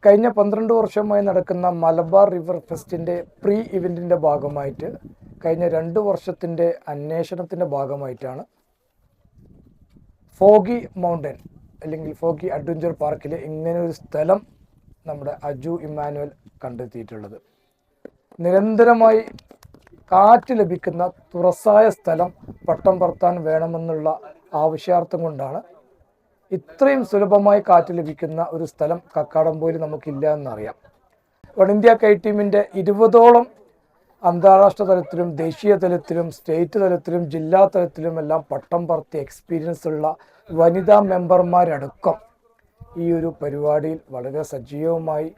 കഴിഞ്ഞ 12 വർഷമായി നടക്കുന്ന മലബാർ റിവർ ഫെസ്റ്റിൻ്റെ പ്രീ ഇവൻറ്റിൻ്റെ ഭാഗമായിട്ട് കഴിഞ്ഞ 2 വർഷത്തിൻ്റെ അന്വേഷണത്തിൻ്റെ ഭാഗമായിട്ടാണ് ഫോഗി മൗണ്ടൻ അല്ലെങ്കിൽ ഫോഗി അഡ്വഞ്ചർ പാർക്കിൽ ഇങ്ങനെ ഒരു സ്ഥലം നമ്മുടെ അജു ഇമ്മാനുവൽ കണ്ടെത്തിയിട്ടുള്ളത്. നിരന്തരമായി കാറ്റ് ലഭിക്കുന്ന തുറസായ സ്ഥലം പട്ടം പറത്താൻ വേണമെന്നുള്ള ആവശ്യാർത്ഥം കൊണ്ടാണ് ഇത്രയും സുലഭമായി കാറ്റ് ലഭിക്കുന്ന ഒരു സ്ഥലം കക്കാടംപൊയിൽ നമുക്കില്ല എന്നറിയാം. വൺ ഇന്ത്യ കൈ ടീമിൻ്റെ 20ഓളം അന്താരാഷ്ട്ര തലത്തിലും ദേശീയ തലത്തിലും സ്റ്റേറ്റ് തലത്തിലും ജില്ലാ തലത്തിലും എല്ലാം പട്ടം പറത്തി എക്സ്പീരിയൻസ് ഉള്ള വനിതാ മെമ്പർമാരടക്കം ഈ ഒരു പരിപാടിയിൽ വളരെ സജീവമായി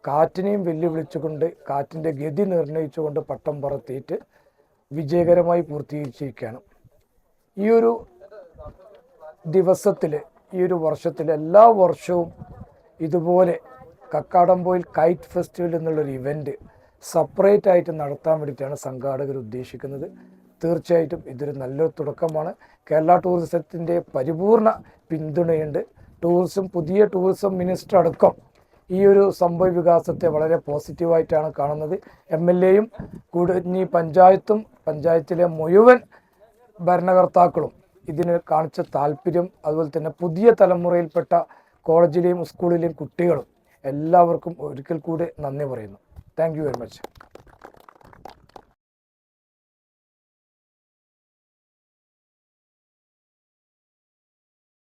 കാറ്റിനെയും വെല്ലുവിളിച്ചുകൊണ്ട് കാറ്റിൻ്റെ ഗതി നിർണ്ണയിച്ചുകൊണ്ട് പട്ടം പറത്തിയിട്ട് വിജയകരമായി പൂർത്തീകരിച്ചിരിക്കുകയാണ്. ഈ ഒരു ദിവസത്തിൽ ഈ ഒരു വർഷത്തിൽ എല്ലാ വർഷവും ഇതുപോലെ കക്കാടംപൊയിൽ കൈറ്റ് ഫെസ്റ്റിവൽ എന്നുള്ളൊരു ഇവൻറ്റ് സെപ്പറേറ്റ് ആയിട്ട് നടത്താൻ വേണ്ടിയിട്ടാണ് സംഘാടകർ ഉദ്ദേശിക്കുന്നത്. തീർച്ചയായിട്ടും ഇതൊരു നല്ലൊരു തുടക്കമാണ്. കേരള ടൂറിസത്തിൻ്റെ പരിപൂർണ പിന്തുണയുണ്ട്. പുതിയ ടൂറിസം മിനിസ്റ്റർ അടക്കം ഈ ഒരു സംഭവ വികാസത്തെ വളരെ പോസിറ്റീവായിട്ടാണ് കാണുന്നത്. MLA യും കുടഞ്ഞി പഞ്ചായത്തും പഞ്ചായത്തിലെ മുഴുവൻ ഭരണകർത്താക്കളും ഇതിന് കാണിച്ച താല്പര്യം, അതുപോലെ തന്നെ പുതിയ തലമുറയിൽപ്പെട്ട കോളേജിലെയും സ്കൂളിലെയും കുട്ടികളും എല്ലാവർക്കും ഒരിക്കൽ കൂടി നന്ദി പറയുന്നു. Thank you very much.